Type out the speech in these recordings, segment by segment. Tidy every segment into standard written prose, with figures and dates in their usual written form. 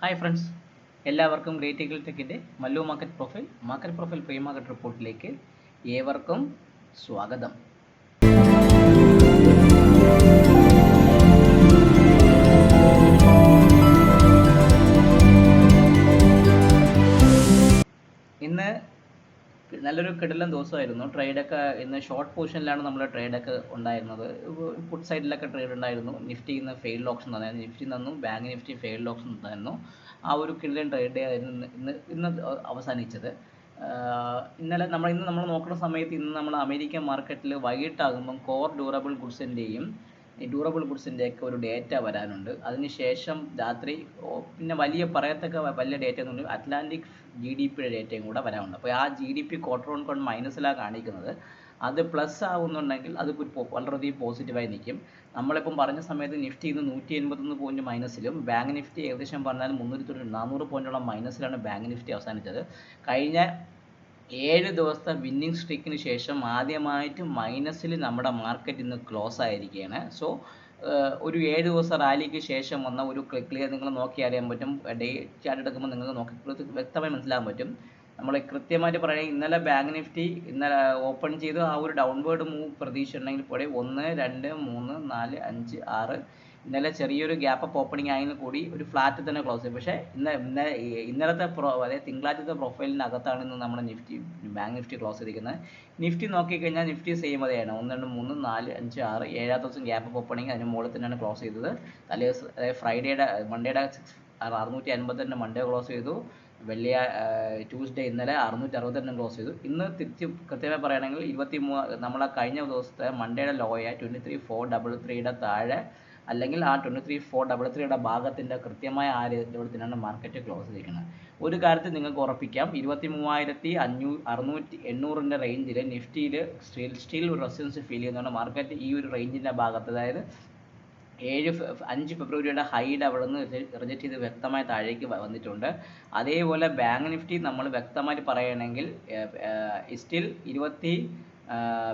Hi friends, എല്ലാവർക്കും great eagle ടെക്കിൻ്റെ Mallu market profile pre market റിപ്പോർട്ടിലേക്ക് ഏവർക്കും സ്വാഗതം. ഇന്ന് നല്ലൊരു കിടിലൻ ദിവസമായിരുന്നു. ട്രേഡൊക്കെ ഇന്ന് ഷോർട്ട് പൊസിഷനിലാണ് നമ്മുടെ ട്രേഡൊക്കെ ഉണ്ടായിരുന്നത്. പുട്ട് സൈഡിലൊക്കെ ട്രേഡ് ഉണ്ടായിരുന്നു. നിഫ്റ്റി ഇന്ന് ഫെയിൽഡ് ഓപ്ഷൻ തന്നായിരുന്നു. നിഫ്റ്റി നിന്നും ബാങ്ക് നിഫ്റ്റി ഫെയിൽഡ് ഓപ്ഷൻ തന്നായിരുന്നു. ആ ഒരു കിടിലൻ ട്രേഡ് ആയിരുന്നു ഇന്ന് അവസാനിച്ചത്. ഇന്ന് നമ്മൾ നോക്കുന്ന സമയത്ത് ഇന്ന് നമ്മൾ അമേരിക്കൻ മാർക്കറ്റിൽ വൈകിട്ടാകുമ്പം കോർ ഡ്യൂറബിൾ ഗുഡ്സിൻ്റെയും ഡ്യൂറബിൾ ഗുഡ്സിൻ്റെയൊക്കെ ഒരു ഡേറ്റ വരാനുണ്ട്. അതിനുശേഷം രാത്രി പിന്നെ പറയത്തക്ക വലിയ ഡേറ്റ ഒന്നും അറ്റ്ലാന്റിക് GDP ഡേറ്റയും കൂടെ വരാനുണ്ട്. അപ്പോൾ ആ GDP ക്വാർട്ടർ ഓൺ ക്വാർട്ടർ മൈനസിലാണ് കാണിക്കുന്നത്. അത് പ്ലസ് ആവുന്നുണ്ടെങ്കിൽ അത് വളരെയധികം പോസിറ്റീവായി നിൽക്കും. നമ്മളിപ്പം പറഞ്ഞ സമയത്ത് നിഫ്റ്റി ഇന്ന് 181 പോയിന്റ് മൈനസിലും ബാങ്ക് നിഫ്റ്റി ഏകദേശം പറഞ്ഞാൽ 400 പോയിന്റോളം മൈനസിലാണ് ബാങ്ക് നിഫ്റ്റി അവസാനിച്ചത്. കഴിഞ്ഞ 7 ദിവസത്തെ വിന്നിങ് സ്ട്രീക്കിന് ശേഷം ആദ്യമായിട്ട് മൈനസിൽ നമ്മുടെ മാർക്കറ്റ് ഇന്ന് ക്ലോസ് ആയിരിക്കുകയാണ്. സോ ഒരു 7 ദിവസം റാലിക്ക് ശേഷം വന്ന ഒരു ക്ലിയർ നിങ്ങൾ നോക്കി അറിയാൻ പറ്റും. ഡേ ചാർട്ട് എടുക്കുമ്പോൾ നിങ്ങൾക്ക് നോക്കി വ്യക്തമായി മനസ്സിലാക്കാൻ പറ്റും. നമ്മൾ കൃത്യമായിട്ട് പറയുകയാണെങ്കിൽ ഇന്നലെ ബാങ്ക് നിഫ്റ്റി ഇന്നലെ ഓപ്പൺ ചെയ്ത് ആ ഒരു ഡൗൺവേർഡ് മൂവ് പ്രതീക്ഷ ഉണ്ടെങ്കിൽ കൂടെ 1, 2, 3, 4, 5, 6 ഇന്നലെ ചെറിയൊരു ഗ്യാപ്പ് അപ്പ് ഓപ്പണിംഗ് ആയെങ്കിൽ കൂടി ഒരു ഫ്ലാറ്റ് തന്നെ ക്ലോസ് ചെയ്യും. പക്ഷേ ഇന്നലത്തെ അതായത് തിങ്കളാഴ്ചത്തെ പ്രൊഫൈലിനകത്താണ് ഇന്ന് നമ്മുടെ ബാങ്ക് നിഫ്റ്റി ക്ലോസ് ചെയ്തിരിക്കുന്നത്. നിഫ്റ്റി നോക്കിക്കഴിഞ്ഞാൽ നിഫ്റ്റി സെയിം അതെയാണ്. 1, 2, 3, 4, 5, 6 7 ദിവസം ഗ്യാപ്പ് അപ്പ് ഓപ്പണിംഗ് അതിന് മുകളിൽ തന്നെയാണ് ക്ലോസ് ചെയ്തത്. അതായത് മൺഡേയുടെ 652 മൺഡേ ക്ലോസ് ചെയ്തു. ട്യൂസ്ഡേ ഇന്നലെ 662 ക്ലോസ് ചെയ്തു. ഇന്ന് തിരിച്ച് കൃത്യമായി പറയുകയാണെങ്കിൽ 23 നമ്മളെ കഴിഞ്ഞ ദിവസത്തെ മൺഡേയുടെ ലോയ 23,433 താഴെ അല്ലെങ്കിൽ ആ 23,433 ഭാഗത്തിൻ്റെ കൃത്യമായ ആ ലെവലത്തിനാണ് മാർക്കറ്റ് ക്ലോസ് ചെയ്തിരിക്കുന്നത്. ഒരു കാര്യത്തിൽ നിങ്ങൾക്ക് ഉറപ്പിക്കാം, 23,800 റേഞ്ചിൽ നിഫ്റ്റിയിൽ സ്റ്റിൽ ഒരു റെസിസ്റ്റൻസ് ഫീൽ ചെയ്യുന്നതാണ്. മാർക്കറ്റ് ഈ ഒരു റേഞ്ചിൻ്റെ ഭാഗത്ത്, അതായത് 5 ഫെബ്രുവരിയുടെ ഹൈഡ് അവിടെ നിന്ന് റിജക്റ്റ് ചെയ്ത് വ്യക്തമായി താഴേക്ക് വന്നിട്ടുണ്ട്. അതേപോലെ ബാങ്ക് നിഫ്റ്റി നമ്മൾ വ്യക്തമായിട്ട് പറയുകയാണെങ്കിൽ സ്റ്റിൽ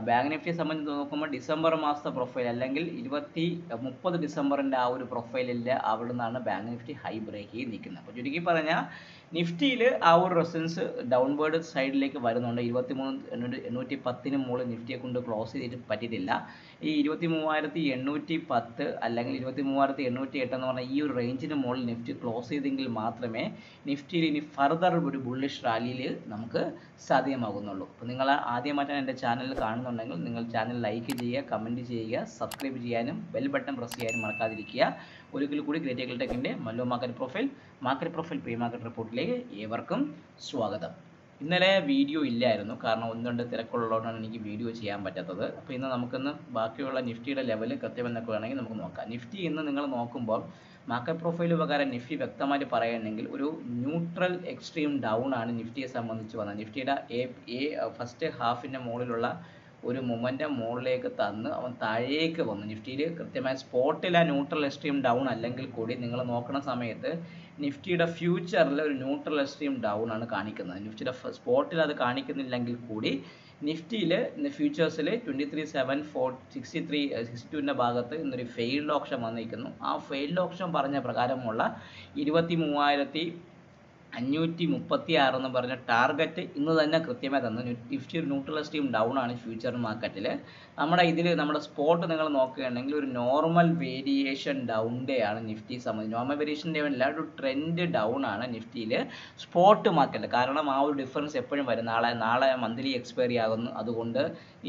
ബാങ്ക് നിഫ്റ്റിയെ സംബന്ധിച്ച് നോക്കുമ്പോൾ ഡിസംബർ മാസത്തെ പ്രൊഫൈൽ അല്ലെങ്കിൽ 30 ഡിസംബറിൻ്റെ ആ ഒരു പ്രൊഫൈലിൽ അവിടെ നിന്നാണ് ബാങ്ക് നിഫ്റ്റി ഹൈ ബ്രേക്ക് ചെയ്ത് നിൽക്കുന്നത്. അപ്പോൾ ചുരുക്കി പറഞ്ഞാൽ നിഫ്റ്റിയിൽ ആ ഒരു റെസിസ്റ്റൻസ് ഡൗൺവേർഡ് സൈഡിലേക്ക് വരുന്നുണ്ട്. 23,810 മുകളിൽ നിഫ്റ്റിയെ കൊണ്ട് ക്ലോസ് ചെയ്തിട്ട് പറ്റിയിട്ടില്ല. ഈ 23,810 അല്ലെങ്കിൽ 23,808 എന്ന് പറഞ്ഞാൽ ഈ ഒരു റേഞ്ചിന് മുകളിൽ നിഫ്റ്റി ക്ലോസ് ചെയ്തെങ്കിൽ മാത്രമേ നിഫ്റ്റിയിൽ ഇനി ഫർദർ ഒരു ബുള്ളിഷ് റാലിയിൽ നമുക്ക് സാധ്യമാകുന്നുള്ളൂ. അപ്പോൾ നിങ്ങൾ ആദ്യമായിട്ടാണ് എൻ്റെ ചാനൽ കാണുന്നുണ്ടെങ്കിൽ നിങ്ങൾ ചാനൽ ലൈക്ക് ചെയ്യുക, കമൻറ്റ് ചെയ്യുക, സബ്സ്ക്രൈബ് ചെയ്യാനും ബെൽ ബട്ടൺ പ്രസ് ചെയ്യാനും മറക്കാതിരിക്കുക. ഒരിക്കൽ കൂടി ഗ്രേറ്റ് ഈഗിൾ ടെക്കിൻ്റെ Mallu market profile pre market റിപ്പോർട്ടിലേക്ക് ഏവർക്കും സ്വാഗതം. ഇന്നലെ വീഡിയോ ഇല്ലായിരുന്നു, കാരണം 1-2 തിരക്കുള്ളതുകൊണ്ടാണ് എനിക്ക് വീഡിയോ ചെയ്യാൻ പറ്റാത്തത്. അപ്പോൾ ഇന്ന് നമുക്കിന്ന് ബാക്കിയുള്ള നിഫ്റ്റിയുടെ ലെവൽ കൃത്യമെന്നൊക്കെ വേണമെങ്കിൽ നമുക്ക് നോക്കാം. നിഫ്റ്റി ഇന്ന് നിങ്ങൾ നോക്കുമ്പോൾ മാർക്കറ്റ് പ്രൊഫൈൽ പ്രകാരം നിഫ്റ്റി വ്യക്തമായിട്ട് പറയുകയാണെങ്കിൽ ഒരു ന്യൂട്രൽ എക്സ്ട്രീം ഡൗൺ ആണ് നിഫ്റ്റിയെ സംബന്ധിച്ച് വന്നത്. നിഫ്റ്റിയുടെ ഫസ്റ്റ് ഹാഫിൻ്റെ മുകളിലുള്ള ഒരു മൊമെൻറ്റം മുകളിലേക്ക് തന്ന് അവൻ താഴേക്ക് വന്നു. നിഫ്റ്റിയിൽ കൃത്യമായ സ്പോട്ടിൽ ആ ന്യൂട്രൽ എക്സ്ട്രീം ഡൗൺ അല്ലെങ്കിൽ കൂടി നിങ്ങൾ നോക്കുന്ന സമയത്ത് നിഫ്റ്റിയുടെ ഫ്യൂച്ചറിൽ ഒരു ന്യൂട്രൽ എക്സ്ട്രീം ഡൗൺ ആണ് കാണിക്കുന്നത്. നിഫ്റ്റിയുടെ സ്പോട്ടിൽ അത് കാണിക്കുന്നില്ലെങ്കിൽ കൂടി നിഫ്റ്റിയിൽ ഫ്യൂച്ചേഴ്സിൽ 23,762 ഭാഗത്ത് ഇന്നൊരു ഫെയിൽഡ് ഓപ്ഷൻ വന്നിരിക്കുന്നു. ആ ഫെയിൽഡ് ഓപ്ഷൻ പറഞ്ഞ പ്രകാരമുള്ള 23,536 എന്ന് പറഞ്ഞ ടാർഗറ്റ് ഇന്ന് തന്നെ കൃത്യമായി തന്നു. നിഫ്റ്റി ഒരു ന്യൂട്രൽ എക്സ്ട്രീം ഡൗൺ ആണ് ഫ്യൂച്ചർ മാർക്കറ്റിൽ. നമ്മുടെ സ്പോട്ട് നിങ്ങൾ നോക്കുകയാണെങ്കിൽ ഒരു നോർമൽ വേരിയേഷൻ ഡൗൺ ഡേ ആണ് നിഫ്റ്റി സംബന്ധിച്ച്. നോർമൽ വേരിയേഷൻ ഡേ അല്ല, ഒരു ട്രെൻഡ് ഡൗൺ ആണ് നിഫ്റ്റിയിൽ സ്പോട്ട് മാർക്കറ്റിൽ. കാരണം ആ ഒരു ഡിഫറൻസ് എപ്പോഴും വരും. നാളെ മന്ത്ലി എക്സ്പയറി ആകുന്നു, അതുകൊണ്ട്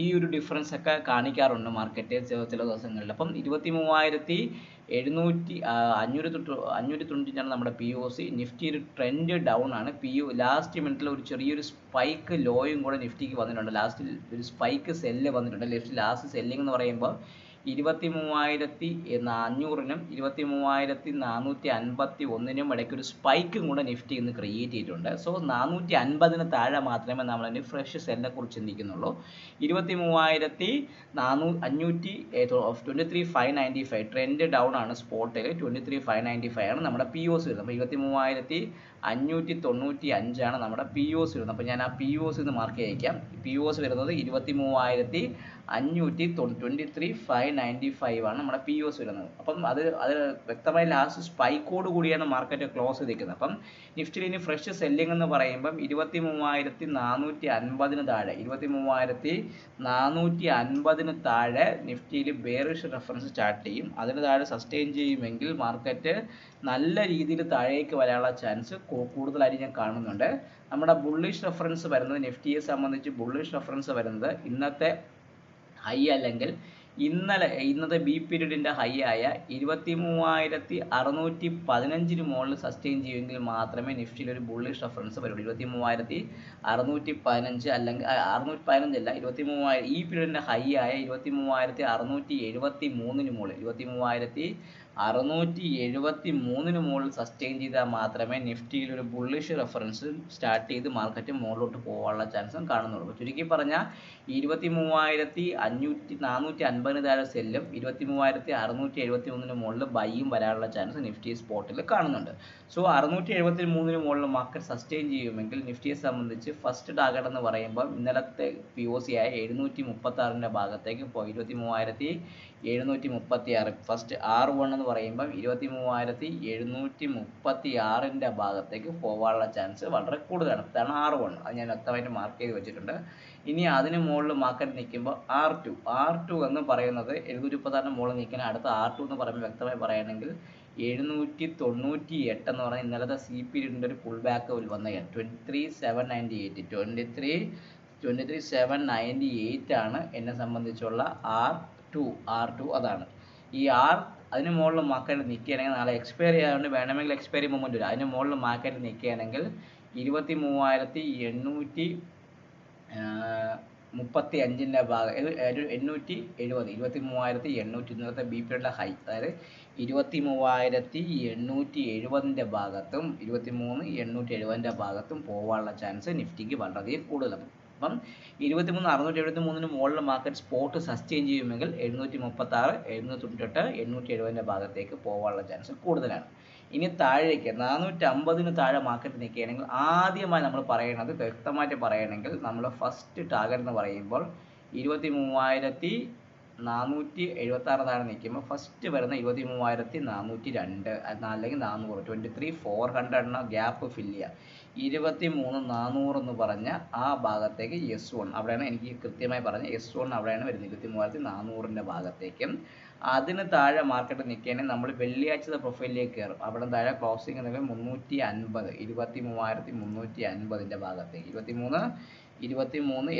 ഈ ഒരു ഡിഫറൻസ് ഒക്കെ കാണിക്കാറുണ്ട് മാർക്കറ്റ് ചില ദിവസങ്ങളിൽ. അപ്പം 23,595 നമ്മുടെ POC. നിഫ്റ്റി ഒരു ട്രെൻഡ് ഡൗൺ ആണ്. ലാസ്റ്റ് മിനിറ്റിൽ ഒരു ചെറിയൊരു സ്പൈക്ക് ലോയും കൂടെ നിഫ്റ്റിക്ക് വന്നിട്ടുണ്ട്. ലാസ്റ്റിൽ ഒരു സ്പൈക്ക് സെല്ല് വന്നിട്ടുണ്ട്. ലാസ്റ്റ് സെല്ലിംഗ് എന്ന് പറയുമ്പോൾ 23,400-നും 23,451-നും ഇടയ്ക്ക് ഒരു സ്പൈക്കും കൂടെ നിഫ്റ്റി ഇന്ന് ക്രിയേറ്റ് ചെയ്തിട്ടുണ്ട്. സോ 450-ന് താഴെ മാത്രമേ നമ്മൾ ഫ്രഷ് സെല്ലിനെ കുറിച്ച് ചിന്തിക്കുന്നുള്ളൂ. 23,595 ട്രെൻഡ് ഡൗൺ ആണ് സ്പോട്ടിൽ. 23,595 ആണ് നമ്മുടെ POC വരുന്നത്. അപ്പോൾ 23,595 ആണ് നമ്മുടെ POC വരുന്നത്. അപ്പോൾ ഞാൻ ആ POC മാർക്ക് ചെയ്യിക്കാം. POC വരുന്നത് 23,595 23,595 ആണ് നമ്മുടെ പി ഒ സി വരുന്നത്. അപ്പം അത് വ്യക്തമായി ലാസ്റ്റ് സ്പൈക്കോട് കൂടിയാണ് മാർക്കറ്റ് ക്ലോസ് ചെയ്തിരിക്കുന്നത്. അപ്പം നിഫ്റ്റിയിൽ ഇനി ഫ്രഷ് സെല്ലിംഗ് എന്ന് പറയുമ്പം 23,450 താഴെ 23,450 താഴെ നിഫ്റ്റിയിൽ ബെയറിഷ് റെഫറൻസ് സ്റ്റാർട്ട് ചെയ്യും. അതിന് താഴെ സസ്റ്റെയിൻ ചെയ്യുമെങ്കിൽ മാർക്കറ്റ് നല്ല രീതിയിൽ താഴേക്ക് വരാനുള്ള ചാൻസ് കൂടുതലായിട്ട് ഞാൻ കാണുന്നുണ്ട്. നമ്മുടെ ബുള്ളിഷ് റെഫറൻസ് വരുന്നത് നിഫ്റ്റിയെ സംബന്ധിച്ച് ബുള്ളിഷ് റെഫറൻസ് വരുന്നത് ഇന്നത്തെ ഹൈ അല്ലെങ്കിൽ ഇന്നത്തെ ബി പീരീഡിൻ്റെ ഹൈ ആയ 23,615 മുകളിൽ സസ്റ്റെയിൻ ചെയ്യുമെങ്കിൽ മാത്രമേ നിഫ്റ്റിയിൽ ഒരു ബുള്ളിഷ് റെഫറൻസ് വരുള്ളൂ. 23,615 അല്ലെങ്കിൽ 615 അല്ല, 23,000 ഈ പീരീഡിൻ്റെ ഹൈ ആയ 23,673 മുകളിൽ 23,673 മുകളിൽ സസ്റ്റെയിൻ ചെയ്താൽ മാത്രമേ നിഫ്റ്റിയിൽ ഒരു ബുള്ളിഷ് റെഫറൻസ് സ്റ്റാർട്ട് ചെയ്ത് മാർക്കറ്റ് മുകളിലോട്ട് പോകാനുള്ള ചാൻസും കാണുന്നുള്ളൂ. ചുരുക്കി പറഞ്ഞാൽ 23,450 താഴെ സെല്ലും 23,673 മുകളിൽ ബൈയും വരാനുള്ള ചാൻസ് നിഫ്റ്റി സ്പോട്ടിൽ കാണുന്നുണ്ട്. സോ 673 മുകളിൽ മാർക്കറ്റ് സസ്റ്റെയിൻ ചെയ്യുമെങ്കിൽ നിഫ്റ്റിയെ സംബന്ധിച്ച് ഫസ്റ്റ് ടാർഗറ്റ് എന്ന് പറയുമ്പോൾ ഇന്നലത്തെ പി ഒ സി ആയ 736 ഭാഗത്തേക്ക് പോയി 23,736 ഫസ്റ്റ് R1 എന്ന് പറയുമ്പോൾ 23,736 ഭാഗത്തേക്ക് പോകാനുള്ള ചാൻസ് വളരെ കൂടുതലാണ്. ഇതാണ് R1, അത് ഞാൻ വ്യക്തമായിട്ട് മാർക്ക് ചെയ്ത് വെച്ചിട്ടുണ്ട്. ഇനി അതിന് മുകളിൽ മാർക്കറ്റ് നിൽക്കുമ്പോൾ R2 എന്ന് പറയുന്നത് 736 മുകളിൽ നിൽക്കുന്ന അടുത്ത R2 എന്ന് പറയുമ്പോൾ വ്യക്തമായി പറയുകയാണെങ്കിൽ 798 എന്ന് പറഞ്ഞാൽ ഇന്നലത്തെ സി പീരീഡിൻ്റെ ഒരു പുൾ ബാക്ക് വന്ന 23,798 ആണ് എന്നെ സംബന്ധിച്ചുള്ള R2 അതാണ്. ഈ അതിന് മുകളിൽ മാർക്കറ്റ് നിൽക്കുകയാണെങ്കിൽ നാളെ എക്സ്പയർ ചെയ്യാണ്ട് വേണമെങ്കിൽ എക്സ്പയറി മൂവ്മെൻറ്റ് വരും. അതിന് മുകളിൽ മാർക്കറ്റ് നിൽക്കുകയാണെങ്കിൽ 23,835 ഭാഗം 870 23,800 ഇന്നത്തെ ബി പിയുടെ ഹൈ അതായത് 23,870 ഭാഗത്തും 23,870 ഭാഗത്തും പോകാനുള്ള ചാൻസ് നിഫ്റ്റിക്ക് വളരെയധികം കൂടുതലാണ്. അപ്പം 23,673 മുകളിൽ മാർക്കറ്റ് സ്പോട്ട് സസ്റ്റെയിൻ ചെയ്യുമെങ്കിൽ 736, 798, 870 ഭാഗത്തേക്ക് പോകാനുള്ള ചാൻസ് കൂടുതലാണ്. ഇനി താഴേക്ക് 450 താഴെ മാർക്കറ്റ് നിൽക്കുകയാണെങ്കിൽ ആദ്യമായി നമ്മൾ പറയുന്നത് വ്യക്തമായിട്ട് പറയണമെങ്കിൽ നമ്മൾ ഫസ്റ്റ് ടാർഗറ്റ് എന്ന് പറയുമ്പോൾ 23,476 താഴെ നിൽക്കുമ്പോൾ ഫസ്റ്റ് വരുന്ന 23,402 അല്ലെങ്കിൽ 400 23,400 ഗ്യാപ്പ് ഫില്ല് ചെയ്യുക. 23,400 എന്ന് പറഞ്ഞ ആ ഭാഗത്തേക്ക് S1 അവിടെയാണ് എനിക്ക് കൃത്യമായി പറഞ്ഞ S1 അവിടെയാണ് വരുന്നത് 23,400 ഭാഗത്തേക്കും. അതിന് താഴെ മാർക്കറ്റ് നിൽക്കുകയാണെങ്കിൽ നമ്മൾ വെള്ളിയാഴ്ചത്തെ പ്രൊഫൈലിലേക്ക് കയറും. അവിടെ താഴെ ക്ലോസിംഗ് എന്നത് 350 23,350 ഭാഗത്തേക്ക് 23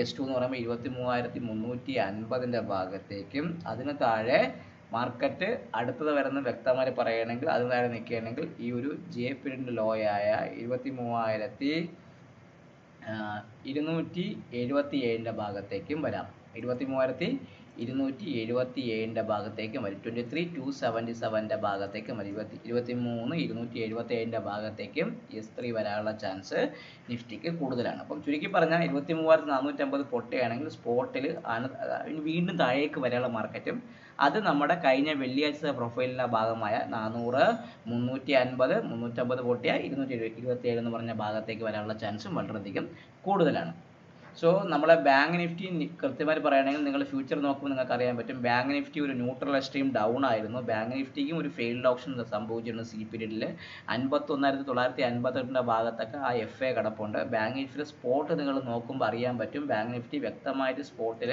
S2 എന്ന് പറയുമ്പോൾ 23,350 ഭാഗത്തേക്കും. അതിന് താഴെ മാർക്കറ്റ് അടുത്തത് വരുന്ന വ്യക്തമായി പറയുകയാണെങ്കിൽ അതിന് താഴെ നിൽക്കുകയാണെങ്കിൽ ഈ ഒരു ജെ പീരീഡിൻ്റെ ലോ ആയ 23,277 ഭാഗത്തേക്കും വരാം. 23,277 ഭാഗത്തേക്കും വരും. 23,277 ഭാഗത്തേക്കും വരും. 23,277 ഭാഗത്തേക്കും S3 വരാനുള്ള ചാൻസ് നിഫ്റ്റിക്ക് കൂടുതലാണ്. അപ്പം ചുരുക്കി പറഞ്ഞാൽ 23,450 പൊട്ടുകയാണെങ്കിൽ സ്പോട്ടിൽ വീണ്ടും താഴേക്ക് വരാനുള്ള മാർക്കറ്റും അത് നമ്മുടെ കഴിഞ്ഞ വെള്ളിയാഴ്ച പ്രൊഫൈലിൻ്റെ ഭാഗമായ 400, 350, 350 പൊട്ടിയ 227 എന്ന് പറഞ്ഞ ഭാഗത്തേക്ക് വരാനുള്ള ചാൻസും വളരെയധികം കൂടുതലാണ്. സോ നമ്മളെ ബാങ്ക് നിഫ്റ്റി കൃത്യമായി പറയുകയാണെങ്കിൽ നിങ്ങൾ ഫ്യൂച്ചർ നോക്കുമ്പോൾ നിങ്ങൾക്ക് അറിയാൻ പറ്റും ബാങ്ക് നിഫ്റ്റി ഒരു ന്യൂട്രൽ എക്സ്ട്രീം ഡൗൺ ആയിരുന്നു. ബാങ്ക് നിഫ്റ്റിക്കും ഒരു ഫെയിൽഡ് ഓപ്ഷൻ സംഭവിച്ചിട്ടുണ്ട് സി പീരീഡിൽ 51,958 ഭാഗത്തൊക്കെ ആ FA കിടപ്പുണ്ട്. ബാങ്ക് നിഫ്റ്റിയുടെ സ്പോട്ട് നിങ്ങൾ നോക്കുമ്പോൾ അറിയാൻ പറ്റും ബാങ്ക് നിഫ്റ്റി വ്യക്തമായിട്ട് സ്പോട്ടിൽ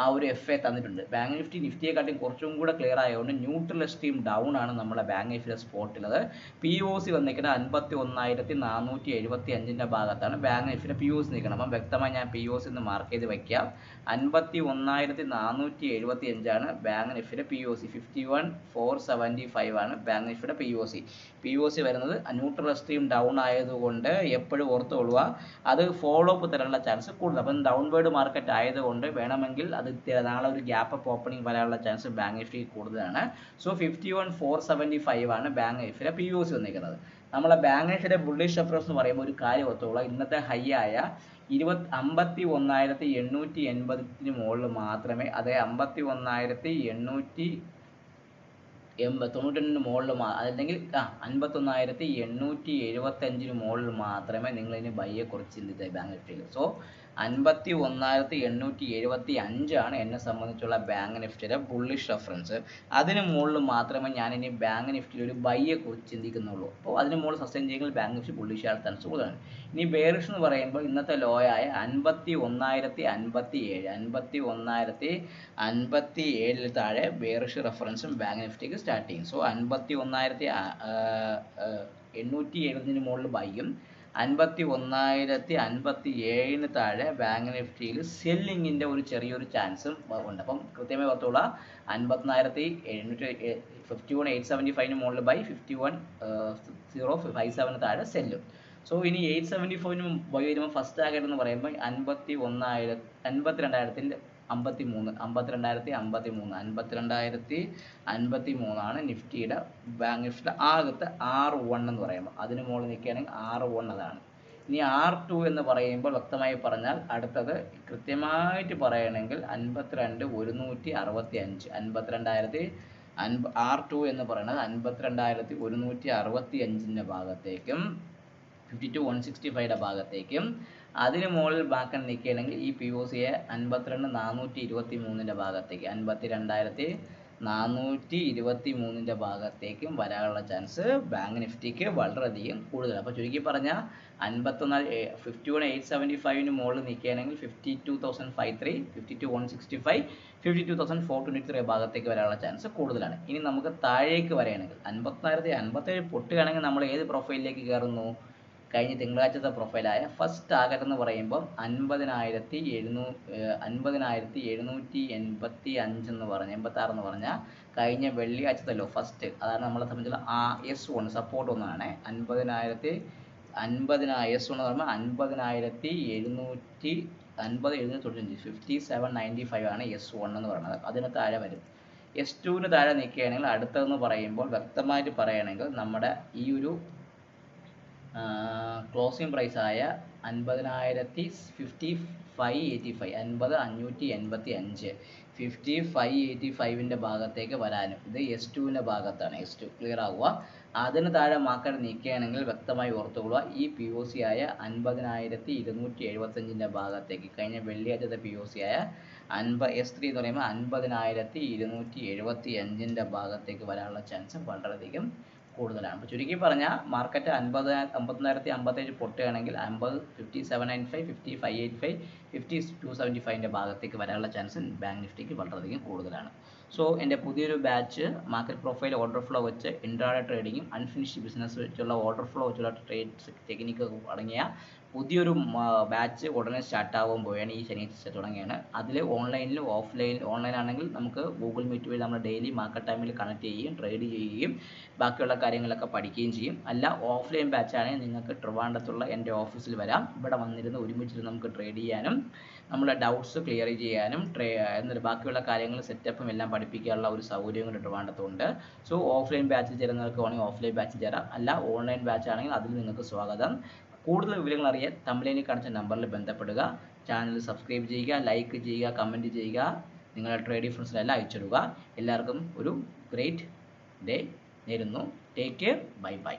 ആ ഒരു FA തന്നിട്ടുണ്ട്. ബാങ്ക് നിഫ്റ്റി നിഫ്റ്റിയെക്കാട്ടും കുറച്ചും കൂടെ ക്ലിയർ ആയതുകൊണ്ട് ന്യൂട്രൽ എക്സ്ട്രീം ഡൗൺ ആണ് നമ്മളെ ബാങ്ക് നിഫ്റ്റിയുടെ സ്പോട്ടിലുള്ളത്. POC വന്നിരിക്കുന്നത് 51,475 ഭാഗത്താണ് ബാങ്ക് നിഫ്റ്റിയുടെ POC നിൽക്കണം. അപ്പം വ്യക്തമായി ഞാൻ POC എന്ന് മാർക്ക് ചെയ്ത് വയ്ക്കാം. 51,475 ആണ് ബാങ്ക് നിഫ്റ്റിയുടെ POC. 51,475 ആണ് ബാങ്ക് നിഫ്റ്റിയുടെ POC വരുന്നത്. ന്യൂട്രൽ എക്സ്ട്രീം ഡൗൺ ആയതുകൊണ്ട് എപ്പോഴും ഓർത്തുകൊള്ളുക അത് ഫോളോ അപ്പ് തരാനുള്ള ചാൻസ് കൂടുതൽ. അപ്പം ഡൗൺവേർഡ് മാർക്കറ്റ് ആയതുകൊണ്ട് വേണമെങ്കിൽ അത് നാളെ ഒരു ഗ്യാപ്പ് അപ്പ് ഓപ്പണിംഗ് വരാനുള്ള ചാൻസ് ബാങ്ക് നിഫ്റ്റി കൂടുതലാണ്. സോ 51,475 ആണ് ബാങ്ക് നിഫ്റ്റിയുടെ POC വന്നിരിക്കുന്നത്. നമ്മളെ ബാങ്ക് നിഫ്റ്റിയുടെ ബുള്ളിഷ് റെഫറൻസ് എന്ന് പറയുമ്പോൾ ഒരു കാര്യം ഓർത്തുകൊള്ളുക ഇന്നത്തെ ഹൈ ആയ 51,880 മുകളിൽ മാത്രമേ 51,880 92 മുകളിൽ അല്ലെങ്കിൽ 51,875 മുകളിൽ മാത്രമേ നിങ്ങൾ ഇനി ബൈയെ കുറിച്ച് ചിന്തിച്ചാൽ ബാങ്ക് നിഫ്റ്റിയിൽ. സോ 51,875 ആണ് എന്നെ സംബന്ധിച്ചുള്ള ബാങ്ക് നിഫ്റ്റിയുടെ ബുള്ളിഷ് റെഫറൻസ്. അതിന് മുകളിൽ മാത്രമേ ഞാൻ ഇനി ബാങ്ക് നിഫ്റ്റിയിൽ ഒരു ബൈയെ കുറിച്ച് ചിന്തിക്കുന്നുള്ളൂ. അപ്പോൾ അതിന് മുകളിൽ സസ്റ്റെയിൻ ചെയ്യുമ്പോൾ ബാങ്ക് നിഫ്റ്റി ബുള്ളിഷ് ആയ ചാൻസ് കൂടുതലാണ്. ഇനി ബെയറിഷ് എന്ന് പറയുമ്പോൾ ഇന്നത്തെ ലോ ആയ 51,057 താഴെ ബെയറിഷ് റെഫറൻസും ബാങ്ക് നിഫ്റ്റിക്ക് സ്റ്റാർട്ട് ചെയ്യും. സോ 51,870 മുകളിൽ ബൈയും 51,057 താഴെ ബാങ്ക് നിഫ്റ്റിയിൽ സെല്ലിങ്ങിൻ്റെ ഒരു ചെറിയൊരു ചാൻസും ഉണ്ട്. അപ്പം കൃത്യമായി ഓർത്തോളൂ, 51,875 മുകളിൽ ബൈ, 51,057 താഴെ സെല്ലും. സോ ഇനി 875 ബൈ വരുമ്പോൾ ഫസ്റ്റ് ടാർഗറ്റ് എന്ന് പറയുമ്പോൾ 52,053 നിഫ്റ്റിയുടെ ബാങ്ക് നിഫ്റ്റിയുടെ ആകത്ത് R1 എന്ന് പറയുമ്പോൾ അതിന് മുകളിൽ നിൽക്കുകയാണെങ്കിൽ R1 അതാണ്. ഇനി R2 എന്ന് പറയുമ്പോൾ വ്യക്തമായി പറഞ്ഞാൽ അടുത്തത് കൃത്യമായിട്ട് പറയണമെങ്കിൽ 52,165 R2 എന്ന് പറയുന്നത് 52,165 ഭാഗത്തേക്കും 52,165 ഭാഗത്തേക്കും അതിന് മുകളിൽ ബാക്കാൻ നിൽക്കുകയാണെങ്കിൽ ഈ POCയെ 52,423 ഭാഗത്തേക്ക് 52,423 ഭാഗത്തേക്കും വരാനുള്ള ചാൻസ് ബാങ്ക് നിഫ്റ്റിക്ക് വളരെയധികം കൂടുതലാണ്. അപ്പോൾ ചുരുക്കി പറഞ്ഞാൽ 51,875 മുകളിൽ നിൽക്കുകയാണെങ്കിൽ 52,053, 52,165, 52,423 ഭാഗത്തേക്ക് വരാനുള്ള ചാൻസ് കൂടുതലാണ്. ഇനി നമുക്ക് താഴേക്ക് വരികയാണെങ്കിൽ 54,057 പൊട്ടുകയാണെങ്കിൽ നമ്മൾ ഏത് പ്രൊഫൈലിലേക്ക് കയറുന്നു? കഴിഞ്ഞ തിങ്കളാഴ്ചത്തെ പ്രൊഫൈലായ ഫസ്റ്റ് ടാർഗറ്റ് എന്ന് പറയുമ്പോൾ 50,785 എന്ന് പറഞ്ഞ 86 എന്ന് പറഞ്ഞാൽ കഴിഞ്ഞ വെള്ളിയാഴ്ചത്തെ ലോ ഫസ്റ്റ്, അതാണ് നമ്മളെ സംബന്ധിച്ചുള്ള S1 സപ്പോർട്ട് ഒന്നാണ്. 50,000 S1 എന്ന് പറയുമ്പോൾ 50,795 5795 ആണ് S1 എന്ന് പറയുന്നത്. അതിന് താഴെ വരും. S2ന് താഴെ നിൽക്കുകയാണെങ്കിൽ അടുത്തതെന്ന് പറയുമ്പോൾ വ്യക്തമായിട്ട് പറയുകയാണെങ്കിൽ നമ്മുടെ ഈ ഒരു ക്ലോസിംഗ് പ്രൈസ് ആയ 50,585 50,585 5585 ഭാഗത്തേക്ക് വരാനും ഇത് S2ൻ്റെ ഭാഗത്താണ്. S2 ക്ലിയർ ആവുക. അതിന് താഴെ മാർക്കറ്റ് നിൽക്കുകയാണെങ്കിൽ വ്യക്തമായി ഓർത്തുകൊള്ളുക, ഈ POC ആയ 50,275 ഭാഗത്തേക്ക് കഴിഞ്ഞ വെള്ളിയാഴ്ചത്തെ POC ആയ S3 എന്ന് പറയുമ്പോൾ 50,275 ഭാഗത്തേക്ക് വരാനുള്ള ചാൻസ് വളരെയധികം കൂടുതലാണ്. അപ്പോൾ ചുരുക്കി പറഞ്ഞാൽ മാർക്കറ്റ് 51,057 പൊട്ടുകയാണെങ്കിൽ 5795 5585 5275 ഭാഗത്തേക്ക് വരാനുള്ള ചാൻസ് ബാങ്ക് നിഫ്റ്റിക്ക് വളരെയധികം കൂടുതലാണ്. സോ എൻ്റെ പുതിയൊരു batch market profile order flow വെച്ച് ഇൻട്രാഡേ ട്രേഡിങ്ങും അൺഫിനിഷ്ഡ് ബിസിനസ് വെച്ചുള്ള ഓർഡർ ഫ്ലോ വെച്ചുള്ള ട്രേഡ്സ് ടെക്നിക്ക് അടങ്ങിയ പുതിയൊരു ബാച്ച് ഉടനെ സ്റ്റാർട്ട് ആവാൻ പോവുകയാണ്. ഈ ശനിയാഴ്ച തുടങ്ങിയാണ്. അതിൽ ഓൺലൈനിലും ഓൺലൈൻ ആണെങ്കിൽ നമുക്ക് ഗൂഗിൾ മീറ്റ് വഴി നമ്മൾ ഡെയിലി മാർക്കറ്റ് ടൈമിൽ കണക്ട് ചെയ്യുകയും ട്രേഡ് ചെയ്യുകയും ബാക്കിയുള്ള കാര്യങ്ങളൊക്കെ പഠിക്കുകയും ചെയ്യും. അല്ല ഓഫ്ലൈൻ ബാച്ചാണെങ്കിൽ നിങ്ങൾക്ക് ട്രിവാൻഡ്രത്തുള്ള എൻ്റെ ഓഫീസിൽ വരാം. ഇവിടെ വന്നിരുന്ന് ഒരുമിച്ചിരുന്ന് നമുക്ക് ട്രേഡ് ചെയ്യാനും നമ്മുടെ ഡൗട്ട്സ് ക്ലിയർ ചെയ്യാനും എന്നിട്ട് ബാക്കിയുള്ള കാര്യങ്ങൾ സെറ്റപ്പും എല്ലാം പഠിപ്പിക്കാനുള്ള ഒരു സൗകര്യം കൂടി ട്രിവാൻഡ്രത്തുണ്ട്. സോ ഓഫ്ലൈൻ ബാച്ചിൽ ചേരുന്നവർക്ക് വേണമെങ്കിൽ ഓഫ്ലൈൻ ബാച്ചിൽ ചേരാം. അല്ല ഓൺലൈൻ ബാച്ച് ആണെങ്കിൽ അതിൽ നിങ്ങൾക്ക് സ്വാഗതം. കൂടുതൽ വിവരങ്ങൾ അറിയാൻ തമ്മിലിൽ കാണിച്ച നമ്പറിൽ ബന്ധപ്പെടുക. ചാനൽ സബ്സ്ക്രൈബ് ചെയ്യുക, ലൈക്ക് ചെയ്യുക, കമൻറ്റ് ചെയ്യുക, നിങ്ങളുടെ ട്രേഡിംഗ് ഫ്രണ്ട്സിനെല്ലാം അയച്ചിടുക. എല്ലാവർക്കും ഒരു ഗ്രേറ്റ് ഡേ നേരുന്നു. Take care. Bye bye.